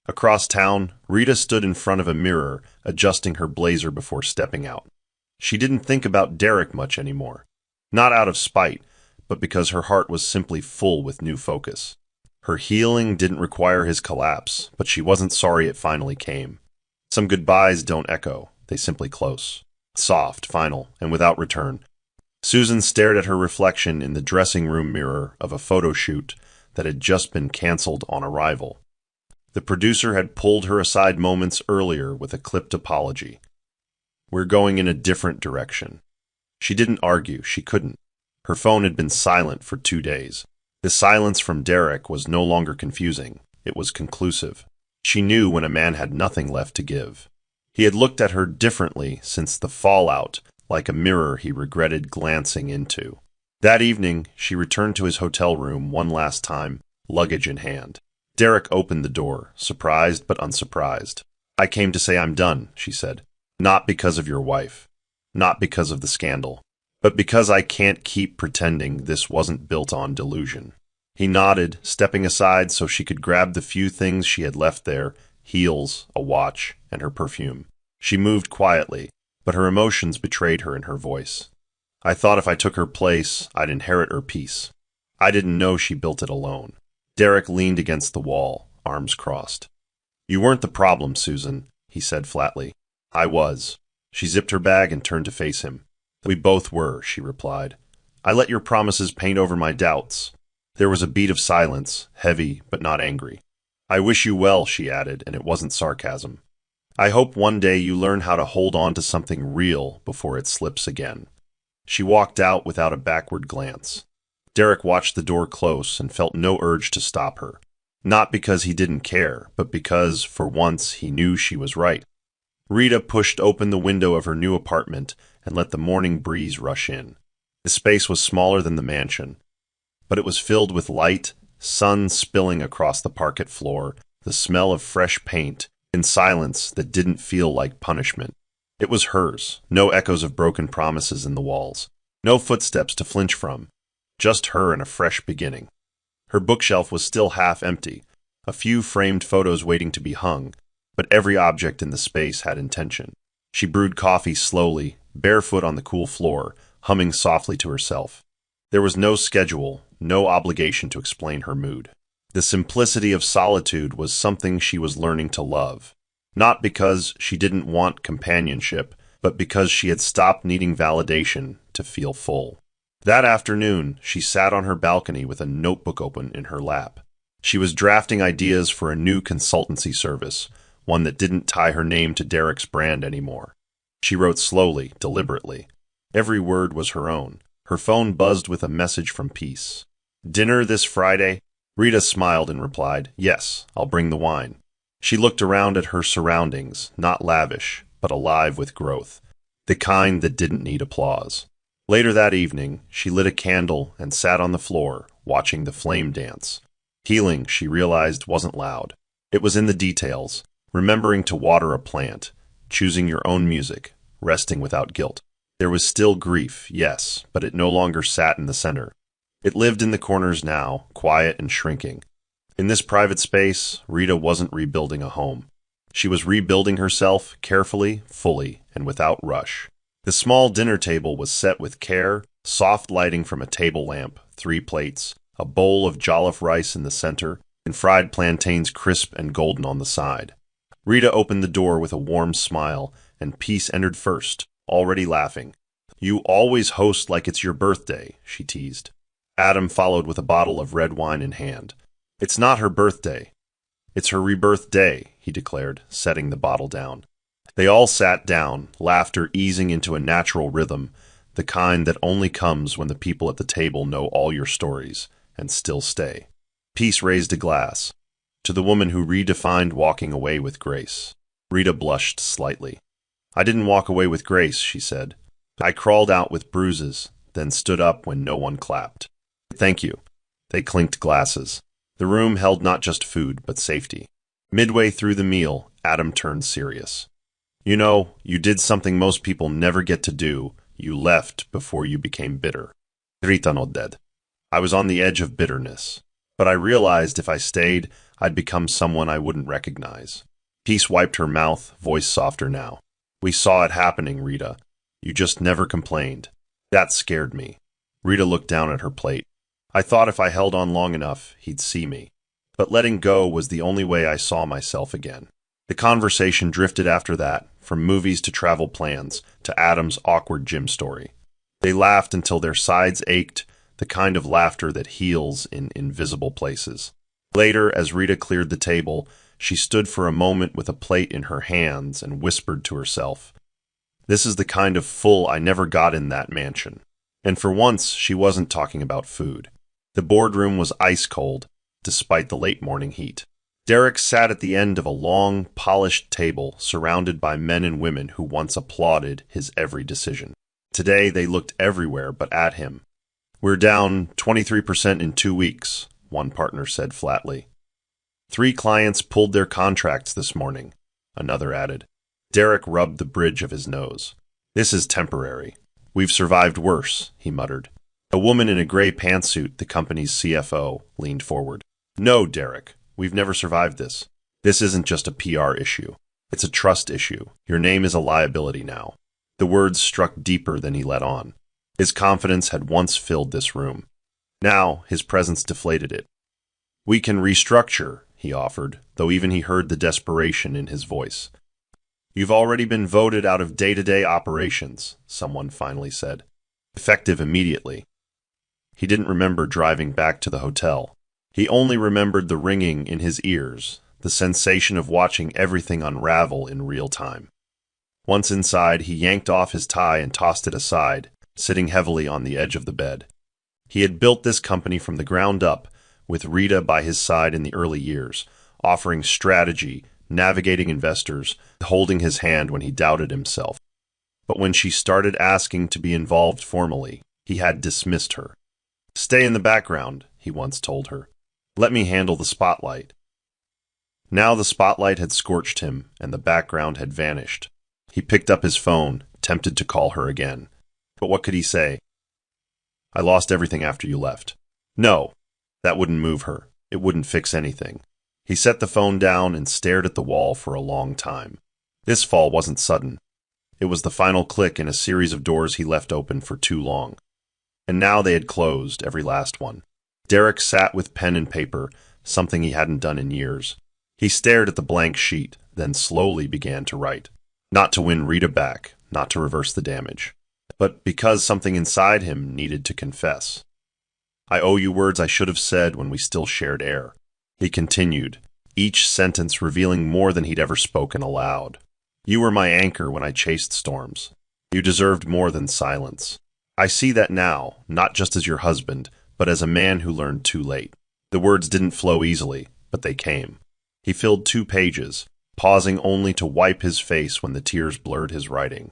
Across town, Rita stood in front of a mirror, adjusting her blazer before stepping out. She didn't think about Derek much anymore. Not out of spite, but because her heart was simply full with new focus. Her healing didn't require his collapse, but she wasn't sorry it finally came. Some goodbyes don't echo, they simply close. Soft, final, and without return. Susan stared at her reflection in the dressing room mirror of a photo shoot that had just been canceled on arrival. The producer had pulled her aside moments earlier with a clipped apology. We're going in a different direction. She didn't argue, she couldn't. Her phone had been silent for 2 days. The silence from Derek was no longer confusing. It was conclusive. She knew when a man had nothing left to give. He had looked at her differently since the fallout, like a mirror he regretted glancing into. That evening, she returned to his hotel room one last time, luggage in hand. Derek opened the door, surprised but unsurprised. I came to say I'm done, she said. Not because of your wife. Not because of the scandal. But because I can't keep pretending this wasn't built on delusion. He nodded, stepping aside so she could grab the few things she had left there, heels, a watch, and her perfume. She moved quietly, but her emotions betrayed her in her voice. I thought if I took her place, I'd inherit her peace. I didn't know she built it alone. Derek leaned against the wall, arms crossed. You weren't the problem, Susan, he said flatly. I was. She zipped her bag and turned to face him. We both were, she replied. I let your promises paint over my doubts. There was a beat of silence, heavy but not angry. I wish you well, she added, and it wasn't sarcasm. I hope one day you learn how to hold on to something real before it slips again. She walked out without a backward glance. Derek watched the door close and felt no urge to stop her. Not because he didn't care, but because, for once, he knew she was right. Rita pushed open the window of her new apartment and let the morning breeze rush in. The space was smaller than the mansion, but it was filled with light, sun spilling across the parquet floor, the smell of fresh paint, in silence that didn't feel like punishment. It was hers, no echoes of broken promises in the walls, no footsteps to flinch from, just her and a fresh beginning. Her bookshelf was still half empty, a few framed photos waiting to be hung, but every object in the space had intention. She brewed coffee slowly, barefoot on the cool floor, humming softly to herself. There was no schedule, no obligation to explain her mood. The simplicity of solitude was something she was learning to love, not because she didn't want companionship, but because she had stopped needing validation to feel full. That afternoon, she sat on her balcony with a notebook open in her lap. She was drafting ideas for a new consultancy service, one that didn't tie her name to Derek's brand anymore. She wrote slowly, deliberately. Every word was her own. Her phone buzzed with a message from Peace. Dinner this Friday? Rita smiled and replied, Yes, I'll bring the wine. She looked around at her surroundings, not lavish, but alive with growth, the kind that didn't need applause. Later that evening, she lit a candle and sat on the floor, watching the flame dance. Healing, she realized, wasn't loud. It was in the details, remembering to water a plant, choosing your own music, resting without guilt. There was still grief, yes, but it no longer sat in the center. It lived in the corners now, quiet and shrinking. In this private space, Rita wasn't rebuilding a home. She was rebuilding herself carefully, fully, and without rush. The small dinner table was set with care, soft lighting from a table lamp, 3 plates, a bowl of jollof rice in the center, and fried plantains crisp and golden on the side. Rita opened the door with a warm smile, and Peace entered first, already laughing. "You always host like it's your birthday," she teased. Adam followed with a bottle of red wine in hand. "It's not her birthday. It's her rebirth day," he declared, setting the bottle down. They all sat down, laughter easing into a natural rhythm, the kind that only comes when the people at the table know all your stories and still stay. Peace raised a glass. "To the woman who redefined walking away with grace." Rita blushed slightly. "I didn't walk away with grace," she said. "I crawled out with bruises, then stood up when no one clapped." "Thank you." They clinked glasses. The room held not just food, but safety. Midway through the meal, Adam turned serious. "You know, you did something most people never get to do. You left before you became bitter." Rita nodded. "I was on the edge of bitterness. But I realized if I stayed, I'd become someone I wouldn't recognize." Peace wiped her mouth, voice softer now. "We saw it happening, Rita. You just never complained. That scared me." Rita looked down at her plate. "I thought if I held on long enough, he'd see me. But letting go was the only way I saw myself again." The conversation drifted after that, from movies to travel plans, to Adam's awkward gym story. They laughed until their sides ached, the kind of laughter that heals in invisible places. Later, as Rita cleared the table, she stood for a moment with a plate in her hands and whispered to herself, "This is the kind of full I never got in that mansion." And for once, she wasn't talking about food. The boardroom was ice cold, despite the late morning heat. Derek sat at the end of a long, polished table surrounded by men and women who once applauded his every decision. Today, they looked everywhere but at him. "We're down 23% in 2 weeks, one partner said flatly. 3 clients pulled their contracts this morning, another added. Derek rubbed the bridge of his nose. "This is temporary. We've survived worse," he muttered. A woman in a gray pantsuit, the company's CFO, leaned forward. "No, Derek, we've never survived this. This isn't just a PR issue. It's a trust issue. Your name is a liability now." The words struck deeper than he let on. His confidence had once filled this room. Now, his presence deflated it. "We can restructure," he offered, though even he heard the desperation in his voice. "You've already been voted out of day-to-day operations," someone finally said. "Effective immediately." He didn't remember driving back to the hotel. He only remembered the ringing in his ears, the sensation of watching everything unravel in real time. Once inside, he yanked off his tie and tossed it aside, sitting heavily on the edge of the bed. He had built this company from the ground up, with Rita by his side in the early years, offering strategy, navigating investors, holding his hand when he doubted himself. But when she started asking to be involved formally, he had dismissed her. "Stay in the background," he once told her. "Let me handle the spotlight." Now the spotlight had scorched him, and the background had vanished. He picked up his phone, tempted to call her again. But what could he say? "I lost everything after you left." No, that wouldn't move her. It wouldn't fix anything. He set the phone down and stared at the wall for a long time. This fall wasn't sudden. It was the final click in a series of doors he left open for too long. And now they had closed, every last one. Derek sat with pen and paper, something he hadn't done in years. He stared at the blank sheet, then slowly began to write. Not to win Rita back, not to reverse the damage, but because something inside him needed to confess. "I owe you words I should have said when we still shared air." He continued, each sentence revealing more than he'd ever spoken aloud. "You were my anchor when I chased storms. You deserved more than silence. I see that now, not just as your husband, but as a man who learned too late." The words didn't flow easily, but they came. He filled 2 pages, pausing only to wipe his face when the tears blurred his writing.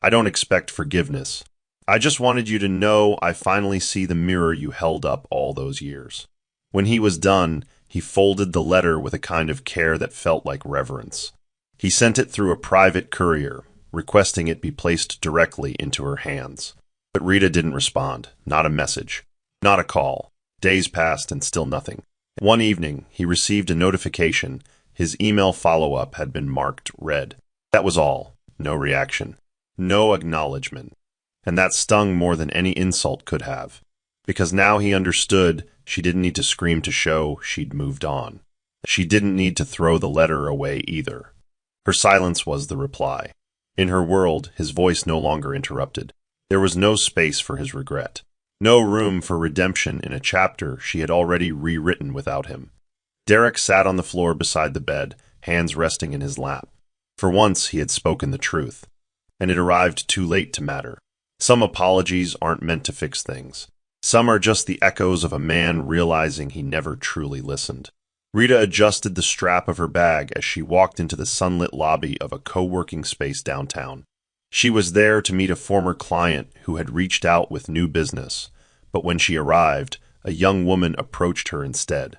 "I don't expect forgiveness. I just wanted you to know I finally see the mirror you held up all those years." When he was done, he folded the letter with a kind of care that felt like reverence. He sent it through a private courier, requesting it be placed directly into her hands. But Rita didn't respond, not a message, not a call. Days passed and still nothing. One evening, he received a notification. His email follow-up had been marked read. That was all. No reaction. No acknowledgement. And that stung more than any insult could have. Because now he understood she didn't need to scream to show she'd moved on. She didn't need to throw the letter away either. Her silence was the reply. In her world, his voice no longer interrupted. There was no space for his regret. No room for redemption in a chapter she had already rewritten without him. Derek sat on the floor beside the bed, hands resting in his lap. For once he had spoken the truth. And it arrived too late to matter. Some apologies aren't meant to fix things. Some are just the echoes of a man realizing he never truly listened. Rita adjusted the strap of her bag as she walked into the sunlit lobby of a co-working space downtown. She was there to meet a former client who had reached out with new business, but when she arrived, a young woman approached her instead.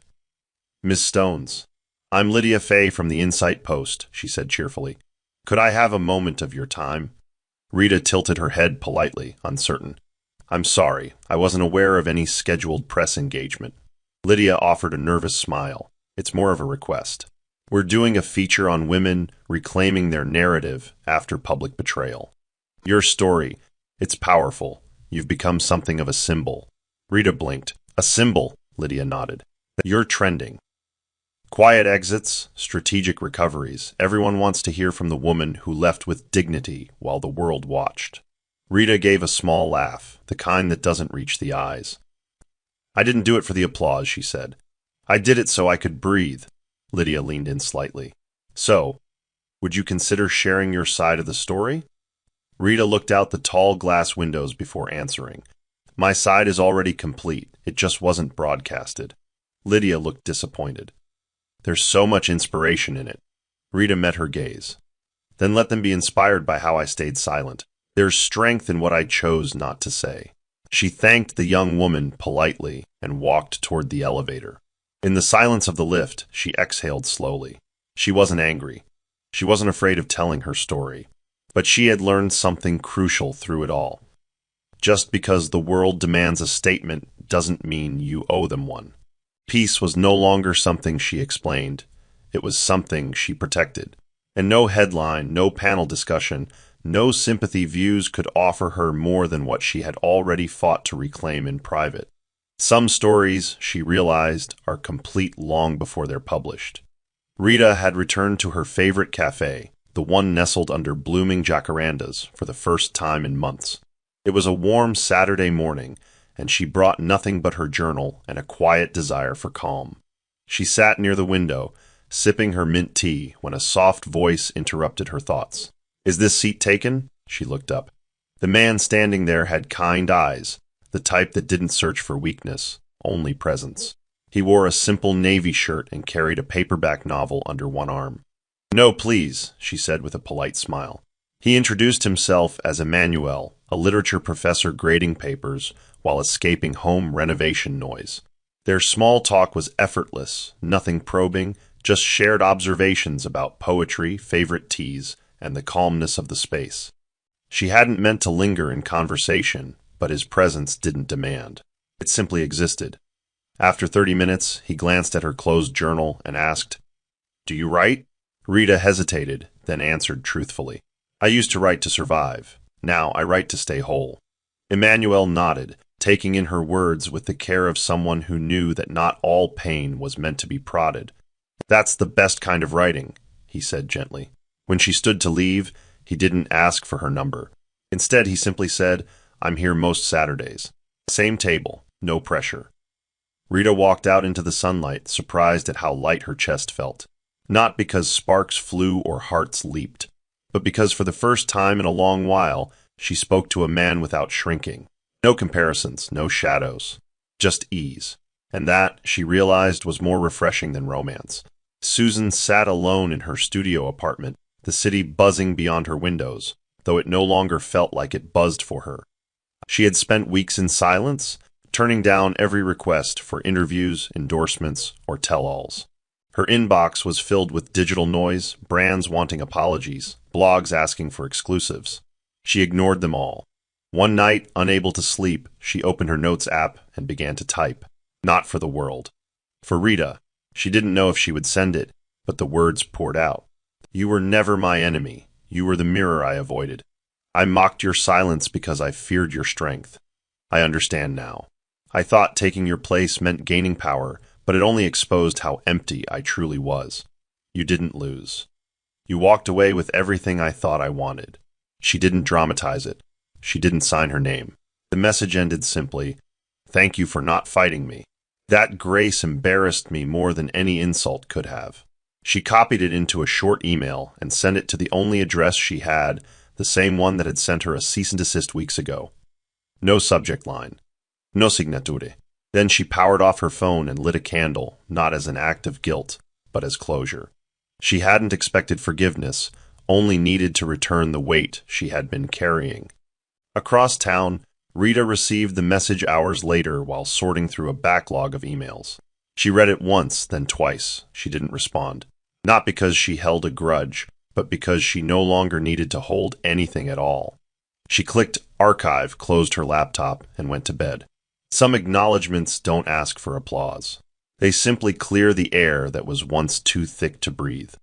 "Miss Stones, I'm Lydia Fay from the Insight Post," she said cheerfully. "Could I have a moment of your time?" Rita tilted her head politely, uncertain. "I'm sorry, I wasn't aware of any scheduled press engagement." Lydia offered a nervous smile. "It's more of a request. We're doing a feature on women reclaiming their narrative after public betrayal. Your story, it's powerful. You've become something of a symbol." Rita blinked. "A symbol," Lydia nodded. "You're trending. Quiet exits, strategic recoveries. Everyone wants to hear from the woman who left with dignity while the world watched." Rita gave a small laugh, the kind that doesn't reach the eyes. "I didn't do it for the applause," she said. "I did it so I could breathe." Lydia leaned in slightly. "So, would you consider sharing your side of the story?" Rita looked out the tall glass windows before answering. "My side is already complete. It just wasn't broadcasted." Lydia looked disappointed. "There's so much inspiration in it." Rita met her gaze. "Then let them be inspired by how I stayed silent. There's strength in what I chose not to say." She thanked the young woman politely and walked toward the elevator. In the silence of the lift, she exhaled slowly. She wasn't angry. She wasn't afraid of telling her story. But she had learned something crucial through it all. Just because the world demands a statement doesn't mean you owe them one. Peace was no longer something she explained. It was something she protected. And no headline, no panel discussion, no sympathy views could offer her more than what she had already fought to reclaim in private. Some stories, she realized, are complete long before they're published. Rita had returned to her favorite cafe, the one nestled under blooming jacarandas, for the first time in months. It was a warm Saturday morning, and she brought nothing but her journal and a quiet desire for calm. She sat near the window, sipping her mint tea, when a soft voice interrupted her thoughts. "Is this seat taken?" She looked up. The man standing there had kind eyes, the type that didn't search for weakness, only presence. He wore a simple navy shirt and carried a paperback novel under one arm. "No, please," she said with a polite smile. He introduced himself as Emmanuel, a literature professor grading papers while escaping home renovation noise. Their small talk was effortless, nothing probing, just shared observations about poetry, favorite teas, and the calmness of the space. She hadn't meant to linger in conversation, but his presence didn't demand. It simply existed. After 30 minutes, he glanced at her closed journal and asked, "Do you write?" Rita hesitated, then answered truthfully, "I used to write to survive. Now I write to stay whole." Emmanuel nodded, taking in her words with the care of someone who knew that not all pain was meant to be prodded. "That's the best kind of writing," he said gently. When she stood to leave, he didn't ask for her number. Instead, he simply said, "I'm here most Saturdays." Same table, no pressure. Rita walked out into the sunlight, surprised at how light her chest felt. Not because sparks flew or hearts leaped, but because for the first time in a long while, she spoke to a man without shrinking. No comparisons, no shadows, just ease. And that, she realized, was more refreshing than romance. Susan sat alone in her studio apartment, the city buzzing beyond her windows, though it no longer felt like it buzzed for her. She had spent weeks in silence, turning down every request for interviews, endorsements, or tell-alls. Her inbox was filled with digital noise, brands wanting apologies, blogs asking for exclusives. She ignored them all. One night, unable to sleep, she opened her notes app and began to type. Not for the world. For Rita, she didn't know if she would send it, but the words poured out. You were never my enemy. You were the mirror I avoided. I mocked your silence because I feared your strength. I understand now. I thought taking your place meant gaining power, but it only exposed how empty I truly was. You didn't lose. You walked away with everything I thought I wanted. She didn't dramatize it. She didn't sign her name. The message ended simply, thank you for not fighting me. That grace embarrassed me more than any insult could have. She copied it into a short email and sent it to the only address she had, the same one that had sent her a cease and desist weeks ago. No subject line. No signature. Then she powered off her phone and lit a candle, not as an act of guilt, but as closure. She hadn't expected forgiveness, only needed to return the weight she had been carrying. Across town, Rita received the message hours later while sorting through a backlog of emails. She read it once, then twice. She didn't respond. Not because she held a grudge, but because she no longer needed to hold anything at all. She clicked archive, closed her laptop, and went to bed. Some acknowledgments don't ask for applause. They simply clear the air that was once too thick to breathe.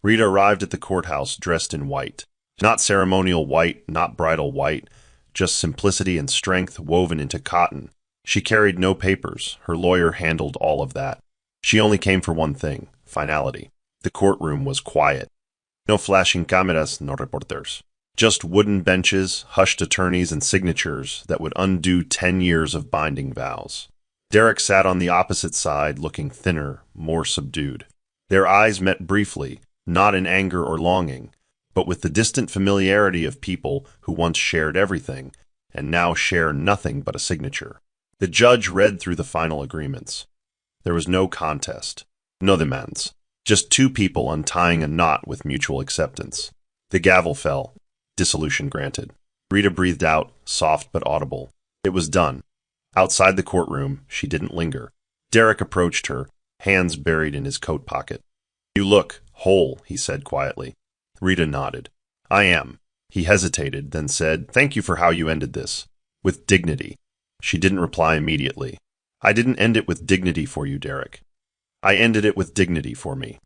Rita arrived at the courthouse dressed in white. Not ceremonial white, not bridal white, just simplicity and strength woven into cotton. She carried no papers. Her lawyer handled all of that. She only came for one thing, finality. The courtroom was quiet. No flashing cameras, no reporters. Just wooden benches, hushed attorneys, and signatures that would undo 10 years of binding vows. Derek sat on the opposite side, looking thinner, more subdued. Their eyes met briefly, not in anger or longing, but with the distant familiarity of people who once shared everything, and now share nothing but a signature. The judge read through the final agreements. There was no contest, no demands, just two people untying a knot with mutual acceptance. The gavel fell. Dissolution granted. Rita breathed out, soft but audible. It was done. Outside the courtroom, she didn't linger. Derek approached her, hands buried in his coat pocket. You look whole, he said quietly. Rita nodded. I am. He hesitated, then said, thank you for how you ended this. With dignity. She didn't reply immediately. I didn't end it with dignity for you, Derek. I ended it with dignity for me.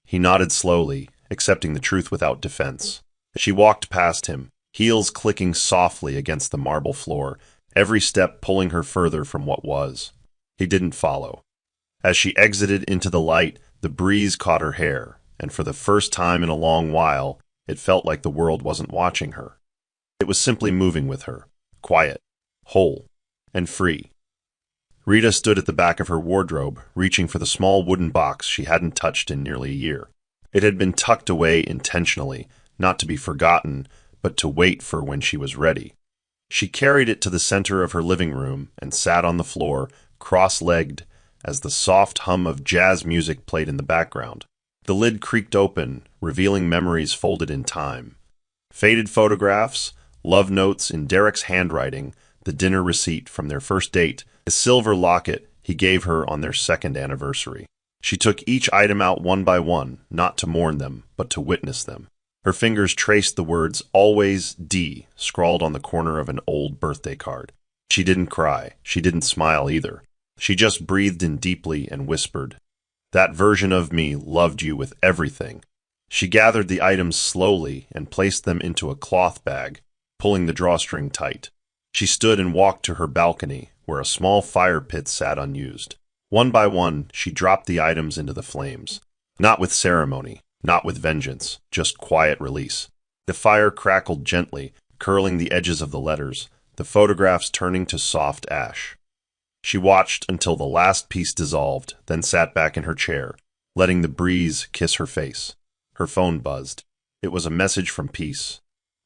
He nodded slowly, accepting the truth without defense. She walked past him, heels clicking softly against the marble floor, every step pulling her further from what was. He didn't follow. As she exited into the light, the breeze caught her hair, and for the first time in a long while, it felt like the world wasn't watching her. It was simply moving with her, quiet, whole, and free. Rita stood at the back of her wardrobe, reaching for the small wooden box she hadn't touched in nearly a year. It had been tucked away intentionally, not to be forgotten, but to wait for when she was ready. She carried it to the center of her living room and sat on the floor, cross-legged, as the soft hum of jazz music played in the background. The lid creaked open, revealing memories folded in time. Faded photographs, love notes in Derek's handwriting, the dinner receipt from their first date, a silver locket he gave her on their second anniversary. She took each item out one by one, not to mourn them, but to witness them. Her fingers traced the words "Always D" scrawled on the corner of an old birthday card. She didn't cry. She didn't smile either. She just breathed in deeply and whispered, "That version of me loved you with everything." She gathered the items slowly and placed them into a cloth bag, pulling the drawstring tight. She stood and walked to her balcony, where a small fire pit sat unused. One by one, she dropped the items into the flames. Not with ceremony, not with vengeance, just quiet release. The fire crackled gently, curling the edges of the letters, the photographs turning to soft ash. She watched until the last piece dissolved, then sat back in her chair, letting the breeze kiss her face. Her phone buzzed. It was a message from Peace.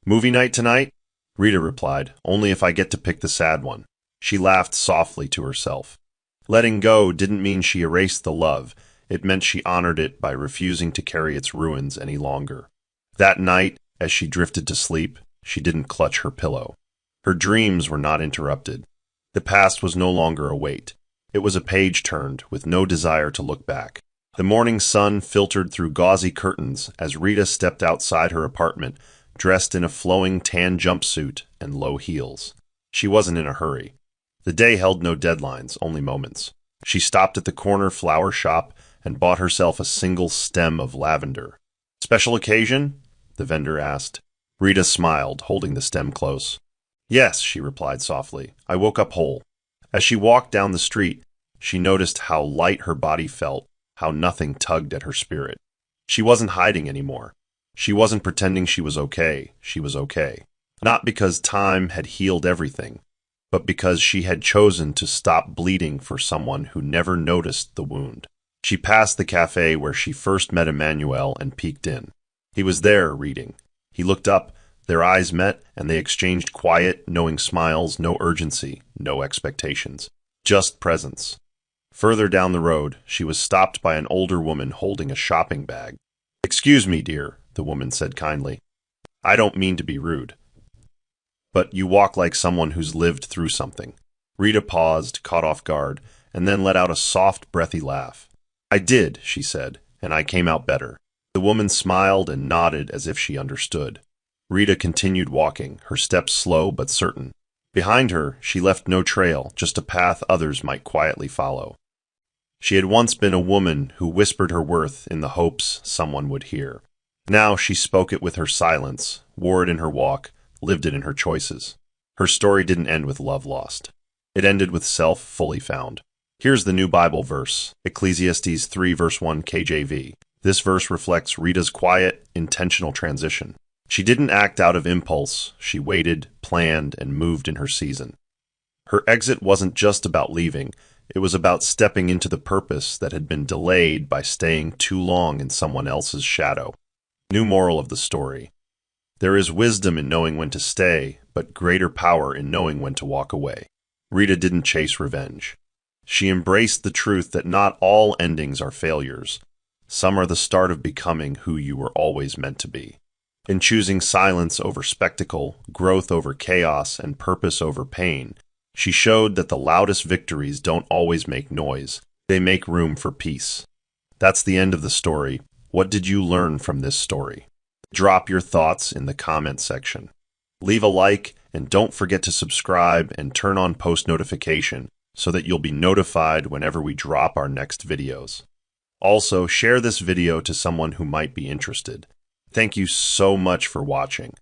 "Movie night tonight?" Rita replied, "Only if I get to pick the sad one." She laughed softly to herself. Letting go didn't mean she erased the love. It meant she honored it by refusing to carry its ruins any longer. That night, as she drifted to sleep, she didn't clutch her pillow. Her dreams were not interrupted. The past was no longer a weight. It was a page turned, with no desire to look back. The morning sun filtered through gauzy curtains as Rita stepped outside her apartment, dressed in a flowing tan jumpsuit and low heels. She wasn't in a hurry. The day held no deadlines, only moments. She stopped at the corner flower shop and bought herself a single stem of lavender. Special occasion? The vendor asked. Rita smiled, holding the stem close. Yes, she replied softly. I woke up whole. As she walked down the street, she noticed how light her body felt, how nothing tugged at her spirit. She wasn't hiding anymore. She wasn't pretending she was okay. She was okay. Not because time had healed everything, but because she had chosen to stop bleeding for someone who never noticed the wound. She passed the cafe where she first met Emmanuel and peeked in. He was there, reading. He looked up, their eyes met, and they exchanged quiet, knowing smiles, no urgency, no expectations. Just presence. Further down the road, she was stopped by an older woman holding a shopping bag. Excuse me, dear, the woman said kindly. I don't mean to be rude, but you walk like someone who's lived through something. Rita paused, caught off guard, and then let out a soft, breathy laugh. I did, she said, and I came out better. The woman smiled and nodded as if she understood. Rita continued walking, her steps slow but certain. Behind her, she left no trail, just a path others might quietly follow. She had once been a woman who whispered her worth in the hopes someone would hear. Now she spoke it with her silence, wore it in her walk, lived it in her choices. Her story didn't end with love lost. It ended with self fully found. Here's the new Bible verse, Ecclesiastes 3 verse 1 KJV. This verse reflects Rita's quiet, intentional transition. She didn't act out of impulse. She waited, planned, and moved in her season. Her exit wasn't just about leaving. It was about stepping into the purpose that had been delayed by staying too long in someone else's shadow. New moral of the story. There is wisdom in knowing when to stay, but greater power in knowing when to walk away. Rita didn't chase revenge. She embraced the truth that not all endings are failures. Some are the start of becoming who you were always meant to be. In choosing silence over spectacle, growth over chaos, and purpose over pain, she showed that the loudest victories don't always make noise. They make room for peace. That's the end of the story. What did you learn from this story? Drop your thoughts in the comment section. Leave a like, and don't forget to subscribe and turn on post notification so that you'll be notified whenever we drop our next videos. Also, share this video to someone who might be interested. Thank you so much for watching.